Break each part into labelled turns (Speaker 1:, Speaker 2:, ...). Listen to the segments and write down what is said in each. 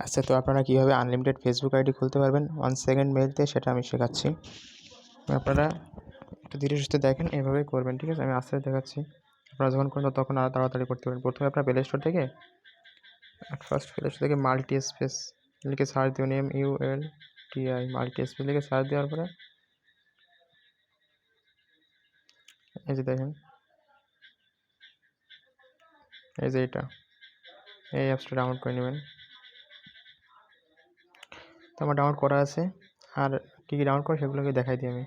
Speaker 1: আচ্ছা, তো আপনারা কীভাবে আনলিমিটেড ফেসবুক আইডি খুলতে পারবেন 1 সেকেন্ড মেল দিয়ে, সেটা আমি শেখাচ্ছি। আপনারা একটু ধীরে সুস্থে দেখেন, এভাবেই করবেন, ঠিক আছে? আমি আস্তে দেখাচ্ছি। আপনারা যখন করবেন তখন আরও তাড়াতাড়ি করতে পারবেন। প্রথমে আপনার প্লে স্টোর থেকে মাল্টি স্পেস লিখে সার্চ দেবেন, MULTI মাল্টি স্পেস লিখে সার্চ দেওয়ার পরে এই যে দেখেন, এই যে এই অ্যাপসটা ডাউনলোড করে নেবেন। তো আমার ডাউনলোড করা আছে, আর কী কী ডাউনলোড করে সেগুলোকে দেখাই দিই আমি।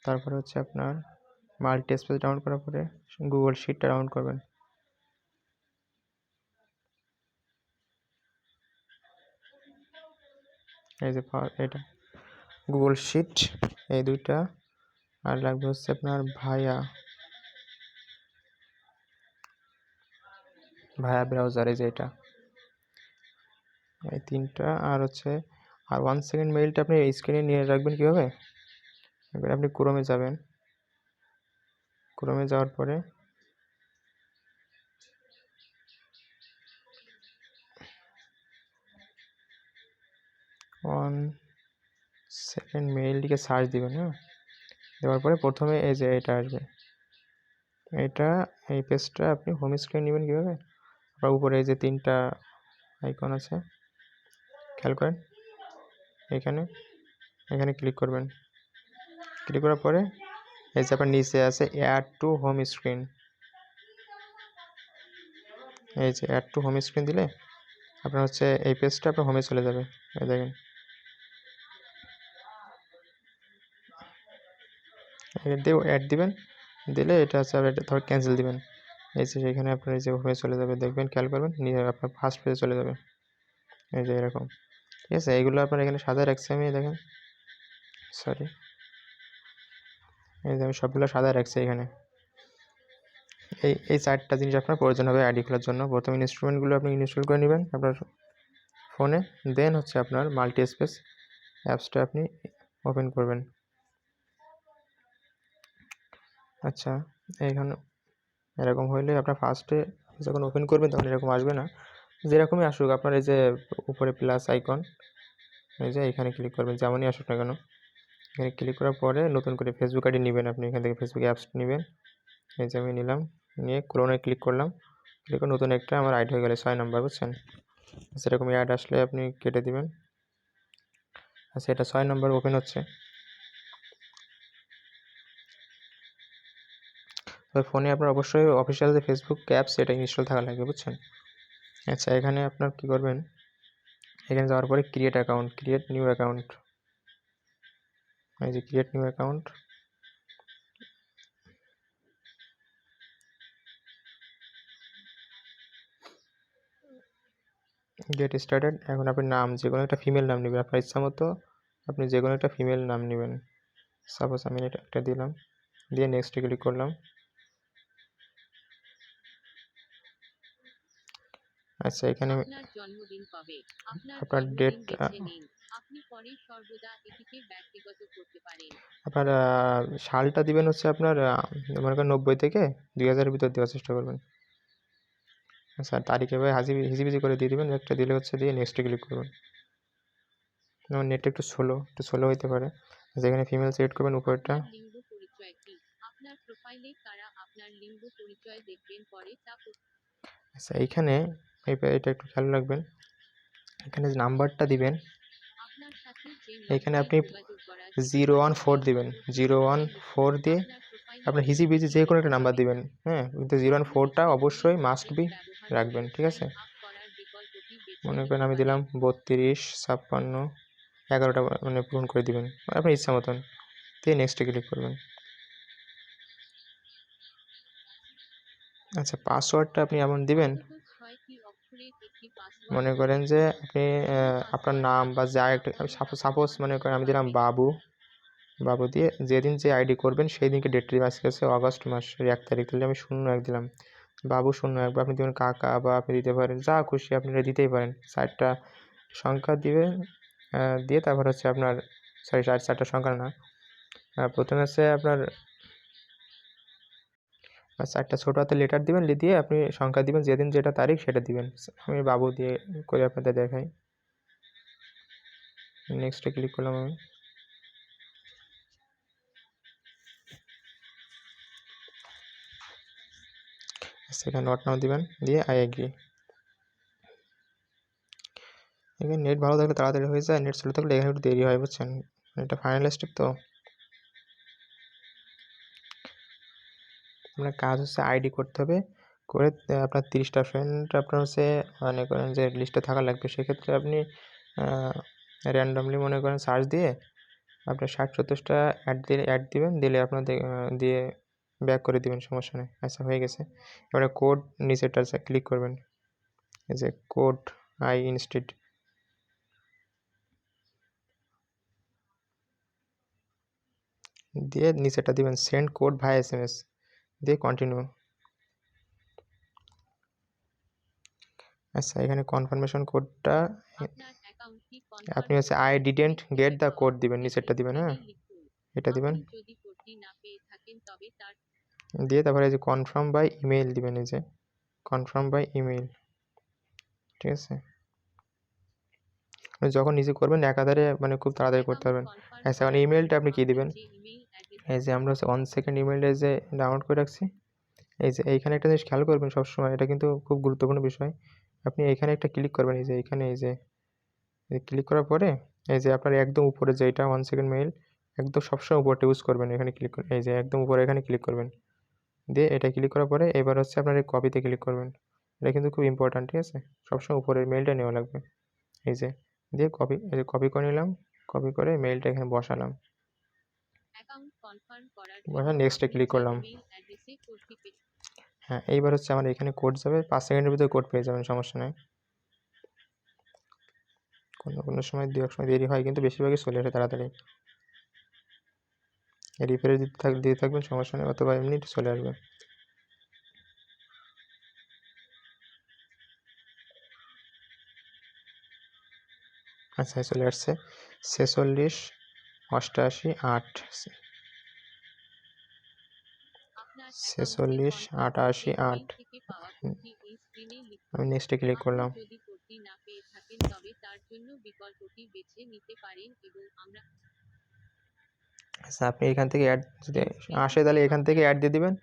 Speaker 1: তারপরে হচ্ছে আপনার মাল্টি স্পেস ডাউনলোড করার পরে গুগল শিটটা ডাউনলোড করবেন। এই যে এটা গুগল শিট, এই দুইটা। আর লাগবে হচ্ছে আপনার ভায়া ব্রাউজার, এই যে এটা, এই তিনটা। আর হচ্ছে 1 সেকেন্ড মেইলটা আপনি এই স্ক্রিনে নিয়ে রাখবেন কীভাবে? এবার আপনি ক্রোমে যাবেন, ক্রোমে যাওয়ার পরে ওয়ান সেকেন্ড মেইল লিখে সার্চ দিবেন। হ্যাঁ, দেওয়ার পরে প্রথমে এই যে এটা আসবে, এই পেজটা আপনি হোম স্ক্রিন নেবেন কীভাবে? আপনার উপরে এই যে তিনটা আইকন আছে, খেয়াল করেন, এখানে ক্লিক করবেন। ক্লিক করার পরে এই যে আপনার নিচে আছে অ্যাড টু হোম স্ক্রিন, এই যে অ্যাড টু হোম স্ক্রিন দিলে আপনার হচ্ছে এই পেজটা আপনার হোমে চলে যাবে। এই দেখেন, দিয়ে অ্যাড দিবেন, দিলে এটা হচ্ছে ধর ক্যান্সেল দিবেন। এই যে এখানে আপনার এই যে হোমে চলে যাবে, দেখবেন, খেয়াল করবেন, নিয়ে আপনার ফার্স্ট পেজে চলে যাবে। এই যে এরকম, ঠিক আছে? এইগুলো আপনার এখানে সাজায় রাখছি আমি, দেখেন, সরি, এই যে আমি সবগুলো সাজায় রাখছি এখানে। এই 4টা জিনিস আপনার প্রয়োজন হবে আইডি খোলার জন্য। প্রথমে ইনস্ট্রুমেন্টগুলো আপনি ইনস্টল করে নেবেন আপনার ফোনে, দেন হচ্ছে আপনার মাল্টি স্পেস অ্যাপসটা আপনি ওপেন করবেন। আচ্ছা, এইখানে এরকম হইলে আপনার ফার্স্টে যখন ওপেন করবেন তখন এরকম আসবে না, যেরকমই আসুক আপনার এই যে উপরে প্লাস আইকন, এই যে এখানে ক্লিক করবেন, যেমনই আসুক না কেন। এখানে ক্লিক করার পরে নতুন করে ফেসবুক আইডি নেবেন, আপনি এখান থেকে ফেসবুক অ্যাপস নেবেন। এই যে আমি নিলাম, নিয়ে ক্রোনে ক্লিক করলাম, ক্লিক করে নতুন একটা আমার আইডি হয়ে গেলে 6 নম্বর, বুঝছেন? সেরকম অ্যাড আসলে আপনি কেটে দিবেন। আচ্ছা, এটা 6 নম্বর ওপেন হচ্ছে। তবে ফোনে আপনার অবশ্যই অফিসিয়াল যে ফেসবুক অ্যাপস এটা ইনস্টল থাকা লাগবে, বুঝছেন? আচ্ছা, এখানে আপনার কী করবেন, এখানে যাওয়ার পরে ক্রিয়েট নিউ অ্যাকাউন্ট, এই যে create new account, get started. এখন আপনি নাম যে কোনো একটা ফিমেল নাম নেবেন, আপনার ইচ্ছা মতো আপনি যে কোনো একটা ফিমেল নাম নেবেন। সাপোজ আমি এটা একটা দিলাম, দিয়ে নেক্সটে ক্লিক করলাম। আচ্ছা, এখানে আপনার ডেট, আপনার সালটা দিবেন হচ্ছে আপনার মনে করেন 90 থেকে 2000-এর ভিতর দেওয়ার চেষ্টা করবেন। আচ্ছা, তারিখে ভাই হিজিবিজি করে দিয়ে দিবেন, একটা দিলে হচ্ছে, দিয়ে নেক্সটে ক্লিক করবেন। আমার নেটটা একটু স্লো হইতে পারে। যেখানে ফিমেল সিলেক্ট করবেন উপরেরটা। আচ্ছা, এইখানে এটা একটু খেয়াল রাখবেন, এখানে যে নাম্বারটা দিবেন, এখানে আপনি 014 দিবেন, 014 দিয়ে আপনার হিজিবিজি যে কোনো একটা নাম্বার দিবেন। হ্যাঁ, কিন্তু 014টা অবশ্যই মাস্ট বি রাখবেন, ঠিক আছে? মনে করেন আমি দিলাম 32, 56, 11টা মানে পূরণ করে দিবেন আপনার ইচ্ছা মতন, দিয়ে নেক্সটে ক্লিক করবেন। আচ্ছা, পাসওয়ার্ডটা আপনি এমন দিবেন, মনে করেন যে আপনি আপনার নাম বা যা একটা, সাপোজ মনে করেন আমি দিলাম বাবু দিয়ে যেদিন যে আইডি করবেন সেই দিনকে ডেট দিলাম, আজকে আছে অগস্ট মাসের 1 তারিখ, তাহলে আমি 01 দিলাম, বাবু 01, বা আপনি দেবেন কাকা, বা আপনি দিতে পারেন যা খুশি, আপনি দিতেই পারেন। 4টা সংখ্যা দিবেন, দিয়ে তারপর হচ্ছে আপনার, সরি 4টা সংখ্যা না, প্রথমে হচ্ছে আপনার আচ্ছা, একটা ছোটো হাতের লেটার দিবেন, দিয়ে আপনি সংখ্যা দিবেন, যেদিন যেটা তারিখ সেটা দিবেন। আমি বাবু দিয়ে করে আপনাদের দেখাই। নেক্সটে ক্লিক করলাম আমি। সেখানে নট নাও দিবেন, দিয়ে আই এগ্রি। এখানে নেট ভালো থাকলে তাড়াতাড়ি হয়ে যায়, নেট স্লো থাকলে এখানে একটু দেরি হয়, বুঝছেন। এটা ফাইনাল স্টেপ তো। আপনার কাজ হচ্ছে আইডি করতে হবে, করে আপনার 30টা ফ্রেন্ড আপনার হচ্ছে মনে করেন যে লিস্টে থাকা লাগবে। সেক্ষেত্রে আপনি র্যান্ডমলি মনে করেন সার্চ দিয়ে আপনার 60-70টা অ্যাড দিবেন, দিলে আপনাদের দিয়ে ব্যাক করে দিবেন, সমস্যা নেই। আচ্ছা, হয়ে গেছে। এবারে কোড নিচেরটা ক্লিক করবেন, এই যে কোড আই ইনস্টিড, দিয়ে নিচেরটা দিবেন সেন্ড কোড ভাই SMS, দিয়ে কন্টিনিউ। আচ্ছা, এখানে কনফার্মেশন কোডটা আপনি হচ্ছে I didn't get the code দিবেন, নিচেরটা দিবেন। হ্যাঁ, এটা দিবেন, দিয়ে তারপরে এই যে কনফার্ম বাই ইমেইল দিবেন, এই যে কনফার্ম বাই ইমেইল, ঠিক আছে। যখন নিজে করবেন একাধারে মানে খুব তাড়াতাড়ি করতে পারবেন। আচ্ছা, এখন ইমেলটা আপনি কী দিবেন, এই যে আমরা হচ্ছে 1 সেকেন্ড ইমেলটা যে ডাউনলোড করে রাখছি, এই যে এইখানে একটা জিনিস খেয়াল করবেন সবসময়, এটা কিন্তু খুব গুরুত্বপূর্ণ বিষয়। আপনি এইখানে একটা ক্লিক করবেন, এই যে এইখানে, এই যে ক্লিক করার পরে এই যে আপনার একদম উপরে যেটা 1 সেকেন্ড মেইল, একদম সবসময় উপরটা ইউজ করবেন, এখানে ক্লিক করুন, এই যে একদম উপরে এখানে ক্লিক করবেন, দিয়ে এটা ক্লিক করার পরে এবার হচ্ছে আপনার এই কপিতে ক্লিক করবেন। এটা কিন্তু খুব ইম্পর্ট্যান্ট, ঠিক আছে। সবসময় উপরের মেইলটা নেওয়া লাগবে, এই যে দিয়ে কপি, এই যে কপি করে নিলাম, কপি করে মেইলটা এখানে বসালাম, বসা নেক্সটে ক্লিক করলাম। হ্যাঁ, এইবার হচ্ছে আমার এখানে কোড যাবে, 5 সেকেন্ডের ভিতরে কোড পেয়ে যাবেন, সমস্যা নেই। কোনো সময় 2-1 সময় দেরি হয়, কিন্তু বেশিরভাগই চলে আসে তাড়াতাড়ি। রিফ্রেশ দিতে থাকবেন, সমস্যা নেই, অথবা এমনি চলে আসবে। আচ্ছা, চলে আসছে 46 88 8, 46 88 8। আমি নেক্সটে ক্লিক করলাম। আচ্ছা, আপনি এখান থেকে অ্যাড যদি আসে তাহলে এখান থেকে অ্যাড দিয়ে দিবেন।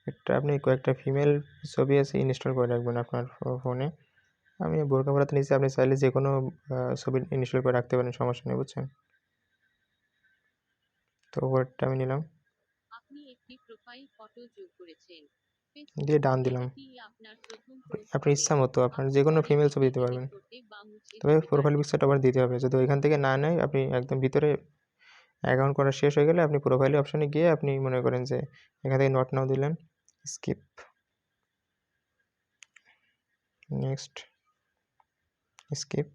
Speaker 1: একটা আপনি কয়েকটা ফিমেল ছবি আছে ইনস্টল করে রাখবেন আপনার ফোনে। আমি বোরকা পরাতে নিচ্ছি, আপনি চাইলে যে কোনো ছবি ইনস্টল করে রাখতে পারেন, সমস্যা নেই, বুঝছেন। তো ওয়ার্ডটা আমি নিলাম, দিয়ে ডান দিলাম। আপনার ইচ্ছা মতো আপনার যে কোনো ফিমেল ছবি দিতে পারবেন, তবে প্রোফাইল পিকচারটা আবার দিতে হবে। যদি ওইখান থেকে না নেয়, আপনি একদম ভিতরে অ্যাকাউন্ট করা শেষ হয়ে গেলে আপনি প্রোফাইল অপশানে গিয়ে আপনি মনে করেন যে এখান থেকে নট নাও দিলেন, স্কিপ, নেক্সট, স্কিপ।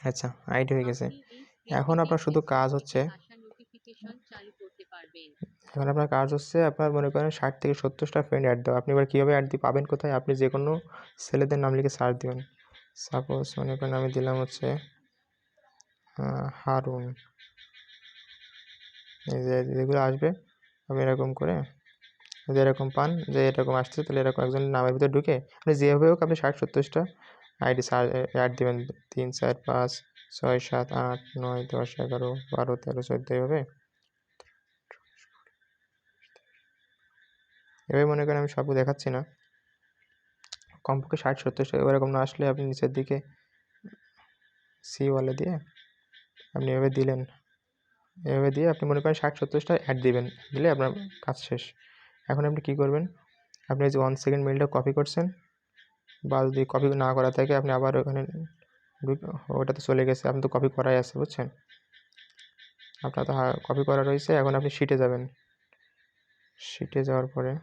Speaker 1: আচ্ছা, আইডি হয়ে গেছে। এখন আপনার শুধু কাজ হচ্ছে, এখন আপনার কাজ হচ্ছে আপনার মনে করেন 60 থেকে 70টা ফ্রেন্ড অ্যাড দেওয়া। আপনি এবার কীভাবে অ্যাড পাবেন কোথায়, আপনি যে কোনো ছেলেদের নাম লিখে সার্চ দেবেন। সাপোজ মনে করেন আমি দিলাম হচ্ছে হারুন, এই যে যেগুলো আসবে আপনি এরকম করে, যদি এরকম পান যে এরকম আসছে, তাহলে এরকম একজনের নামের ভিতরে ঢুকে আপনি যেভাবে হোক আপনি 60-70টা আইডি অ্যাড দেবেন, 3 4 5 6 7 8 9 10 11 12 13 14, এইভাবে এভাবে মনে করেন। আমি সব দেখাচ্ছি না, কমপক্ষে 60-70টা। এরকম না আসলে আপনি নিচের দিকে সি ওয়ালে দিয়ে আপনি এভাবে দিলেন, এভাবে দিয়ে আপনি মনে করেন 60-70টা অ্যাড দিবেন, দিলে আপনার কাজ শেষ। এখন আপনি কী করবেন, আপনি যে 1 সেকেন্ড মেইলটা কপি করছেন, বা যদি কপি না করা থাকে আপনি আবার ওখানে ওটাতে চলে গেছে, আপনি তো কপি করাই আছে, বুঝছেন। আপনার তো কপি করা রয়েছে। এখন আপনি শিটে যাবেন, শিটে যাওয়ার পরে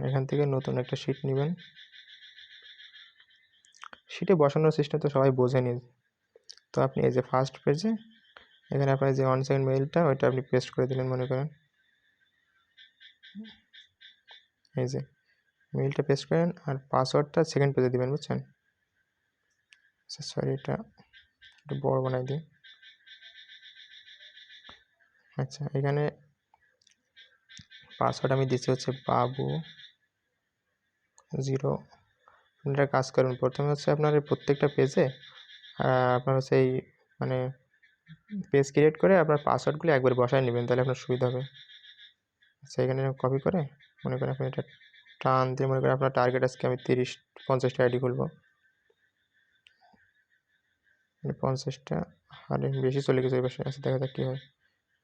Speaker 1: এখান থেকে নতুন একটা শিট নেবেন। শিটে বসানোর সিস্টেম তো সবাই বোঝেনি। তো আপনি এই যে ফার্স্ট পেজে এখানে আপনার যে 1 সেকেন্ড মেইলটা ওইটা আপনি পেস্ট করে দিলেন, মনে করেন এই যে মেইলটা পেস্ট করেন, আর পাসওয়ার্ডটা সেকেন্ড পেজে দিবেন, বুঝছেন। আচ্ছা, সরি, এটা একটু বড় বানাই দিই। আচ্ছা, এখানে পাসওয়ার্ড আমি দিচ্ছি হচ্ছে বাবু 0। আপনারা কাজ করুন, প্রথমে হচ্ছে আপনার এই প্রত্যেকটা পেজে আপনার হচ্ছে এই মানে পেজ ক্রিয়েট করে আপনার পাসওয়ার্ডগুলো একবার বসায় নেবেন, তাহলে আপনার সুবিধা হবে। আচ্ছা, এখানে কপি করে মনে করেন আপনি এটা টান দিয়ে মনে করেন আপনার টার্গেট আজকে আমি 30-50টা আইডি খুলবো। 50টা, আরে বেশি চলে গেছে ওই পাশে। আচ্ছা, দেখা যাক কী হয়।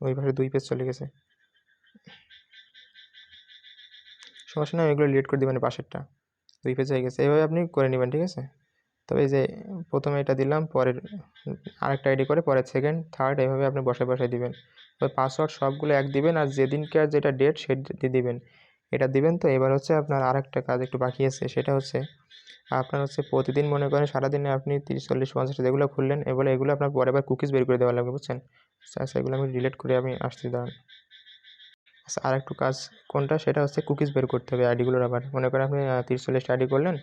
Speaker 1: ওই পাশে 2 পেজ চলে গেছে, সমস্যা নেই, এগুলো ডিলিট করে দেবেন। পাশেরটা 2 পেজ হয়ে গেছে, এইভাবে আপনি করে নেবেন, ঠিক আছে। তবে এই যে প্রথমে এটা দিলাম, পরের আরেকটা আইডি করে পরের সেকেন্ড থার্ড এইভাবে আপনি বসায় দিবেন। তবে পাসওয়ার্ড সবগুলো এক দিবেন, আর যেদিনকার যেটা ডেট সেটা দিবেন, এটা দিবেন। তো এবার হচ্ছে আপনার আরেকটা কাজ একটু বাকি আছে, সেটা হচ্ছে আপনার হচ্ছে প্রতিদিন মনে করেন সারাদিনে আপনি 30-40-50টা যেগুলো খুললেন, এগুলো আপনার পরে আবার কুকিজ বের করে দেওয়া লাগবে, বুঝছেন। আচ্ছা, এগুলো আমি ডিলিট করে আমি আসছি, দাঁড়ান। আচ্ছা, আরেকটু কাজ কোনটা, সেটা হচ্ছে কুকিজ বের করতে হবে আইডিগুলোর। আবার মনে করেন আপনি 30-40টা আইডি করলেন,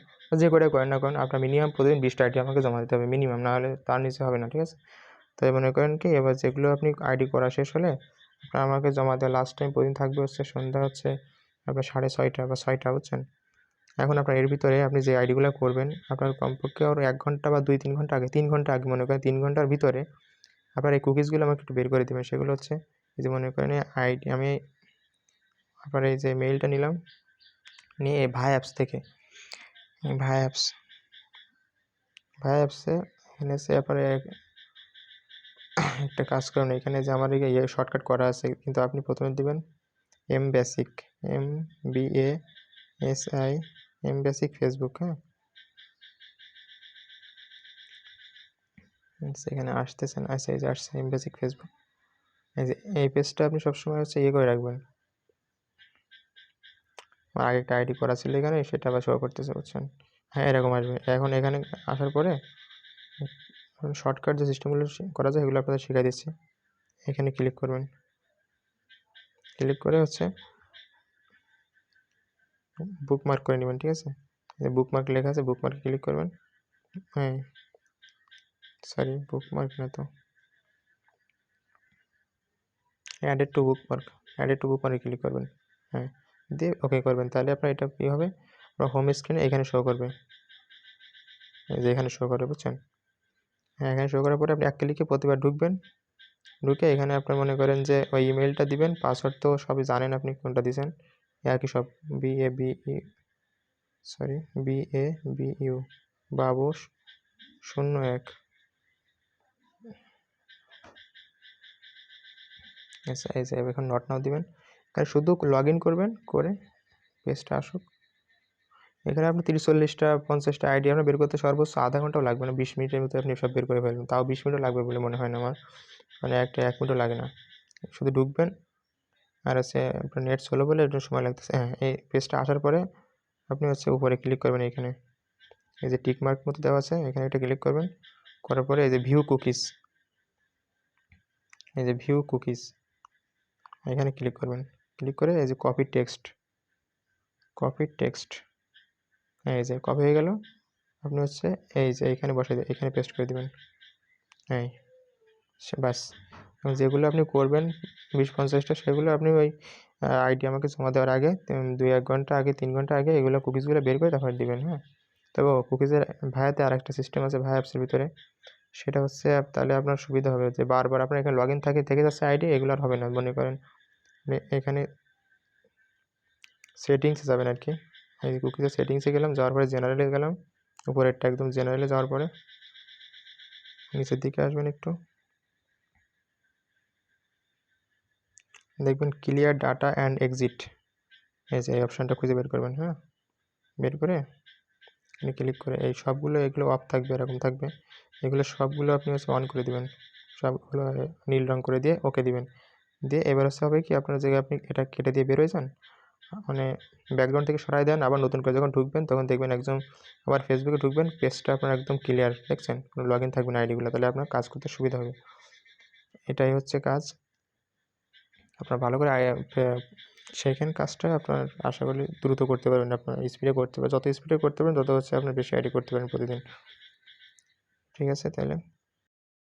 Speaker 1: যে করে করেন না করেন, আপনার মিনিমাম প্রতিদিন 20টা আইডি আমাকে জমা দিতে হবে মিনিমাম, না হলে তার নিচে হবে না, ঠিক আছে। তাই মনে করেন কি, এবার যেগুলো আপনি আইডি করা শেষ হলে আপনার আমাকে জমা দেওয়া লাস্ট টাইম প্রতিদিন থাকবে হচ্ছে সন্ধ্যা হচ্ছে আপনার 6:30 বা 6টা, বুঝছেন। এখন আপনার এর ভিতরে আপনি যে আইডিগুলো করবেন, আপনার কমপক্ষে আরও 1 ঘন্টা বা 2-3 ঘন্টা আগে, 3 ঘন্টা আগে, মনে করেন 3 ঘন্টার ভিতরে আপনার এই কুকিজগুলো আমাকে একটু বের করে দেবেন। সেগুলো হচ্ছে এই যে মনে করেন আইডি, আমি আপনার এই যে মেইলটা নিলাম, নিয়ে ভাই অ্যাপস থেকে, ভাই অ্যাপসে এখানে এসে আপনার একটা কাজ করুন, এখানে যে আমার শর্টকাট করা আছে, কিন্তু আপনি প্রথমে দিবেন mBasic, MBASI, mBasic ফেসবুক। হ্যাঁ, সেখানে আসতেছেন। আচ্ছা, এই যে আসছে mBasic ফেসবুক। এই যে এই পেজটা আপনি সবসময় হচ্ছে করে রাখবেন। আমার আগে একটা আইডি করা ছিল এখানে, সেটা আবার শো করতেছে, বুঝছেন। হ্যাঁ, এরকম আসবে। এখন এখানে আসার পরে শর্টকাট যে সিস্টেমগুলো করা যায় এগুলো আপনাদের শিখিয়ে দিচ্ছি। এখানে ক্লিক করবেন, ক্লিক করে হচ্ছে বুকমার্ক করে নেবেন, ঠিক আছে। বুকমার্ক লেখা আছে, বুকমার্কে ক্লিক করবেন। হ্যাঁ, সরি, বুকমার্ক না তো, অ্যাডেড টু বুকমার্কে ক্লিক করবেন। হ্যাঁ, দিয়ে ওকে করবেন, তাহলে আপনার এটা কী হবে, আপনার হোম স্ক্রিনে এখানে শো করবে, এই যে এখানে শো করবে, বুঝছেন। হ্যাঁ, এখানে শো করার পরে আপনি এক ক্লিকে প্রতিবার ঢুকবেন, ঢুকে এখানে আপনার মনে করেন যে ওই ইমেলটা দিবেন। পাসওয়ার্ড তো সবই জানেন আপনি কোনটা দিয়েছেন, একই সব, BABU বাবু 01। আচ্ছা, এই যে এখন নট নাও দিবেন, এখানে শুধু লগ ইন করবেন, করে পেজটা আসুক। এখানে আপনি 30-40টা 50টা আইডি আপনার বের করতে সর্বোচ্চ আধা ঘন্টাও লাগবে না, 20 মিনিটের মধ্যে আপনি সব বের করে ফেলবেন। তাও 20 মিনিটও লাগবে বলে মনে হয় না আমার, মানে 1 মিনিটও লাগে না। শুধু ঢুকবেন, আর হচ্ছে আপনার নেট স্লো বলে একটু সময় লাগতেছে। হ্যাঁ, এই পেজটা আসার পরে আপনি হচ্ছে উপরে ক্লিক করবেন, এখানে এই যে টিক মার্ক মতো দেওয়া আছে, এখানে একটা ক্লিক করবেন। করার পরে এই যে ভিউ কুকিজ, এখানে ক্লিক করবেন। ক্লিক করে এই যে কপি টেক্সট, হ্যাঁ, এই যে কপি হয়ে গেল। আপনি হচ্ছে এই যে এখানে বসে এখানে পেস্ট করে দেবেন। হ্যাঁ, বাস। যেগুলো আপনি করবেন 20-50টা, সেগুলো আপনি ওই আইডি আমাকে জমা দেওয়ার আগে 2-1 ঘন্টা আগে, 3 ঘন্টা আগে এগুলো কুকিজগুলো বের করে তারপর দিবেন। হ্যাঁ, তবে কুকিজের ভায়াতে আর একটা সিস্টেম আছে ভায়া অ্যাপসের ভিতরে, সেটা হচ্ছে তাহলে আপনার সুবিধা হবে যে বারবার আপনার এখানে লগ ইন থেকে যাচ্ছে আইডি, এগুলো আর হবে না। মনে করেন এখানে সেটিংসে যাবেন আর কি, এই কুকিজের সেটিংসে গেলাম, যাওয়ার পরে জেনারেলে গেলাম, উপরেরটা একদম জেনারেলে যাওয়ার পরে নিচের দিকে আসবেন একটু, দেখবেন ক্লিয়ার ডাটা অ্যান্ড এক্সিট, এই যে এই অপশানটা খুঁজে বের করবেন। হ্যাঁ, বের করে এখানে ক্লিক করে এই সবগুলো, এগুলো অফ থাকবে, এরকম থাকবে, এগুলো সবগুলো আপনি হচ্ছে অন করে দেবেন, সবগুলো নীল রং করে দিয়ে ওকে দিবেন। দিয়ে এবার হচ্ছে হবে কি, আপনার জায়গায় আপনি এটা কেটে দিয়ে বের হয়ে যান, মানে ব্যাকগ্রাউন্ড থেকে সরাই দেন, আবার নতুন করে যখন ঢুকবেন তখন দেখবেন একদম, আবার ফেসবুকে ঢুকবেন, পেজটা আপনার একদম ক্লিয়ার, দেখছেন, কোনো লগ ইন থাকবে না আইডিগুলো, তাহলে আপনার কাজ করতে সুবিধা হবে। এটাই হচ্ছে কাজ, আপনার ভালো করে সেইখানে কাজটা আপনার আশা করি দ্রুত করতে পারবেন, আপনার স্পিডে করতে পারবেন, যত স্পিডে করতে পারবেন তত হচ্ছে আপনার বেশি আইডি করতে পারেন প্রতিদিন। ঠিক আছে তাহলে।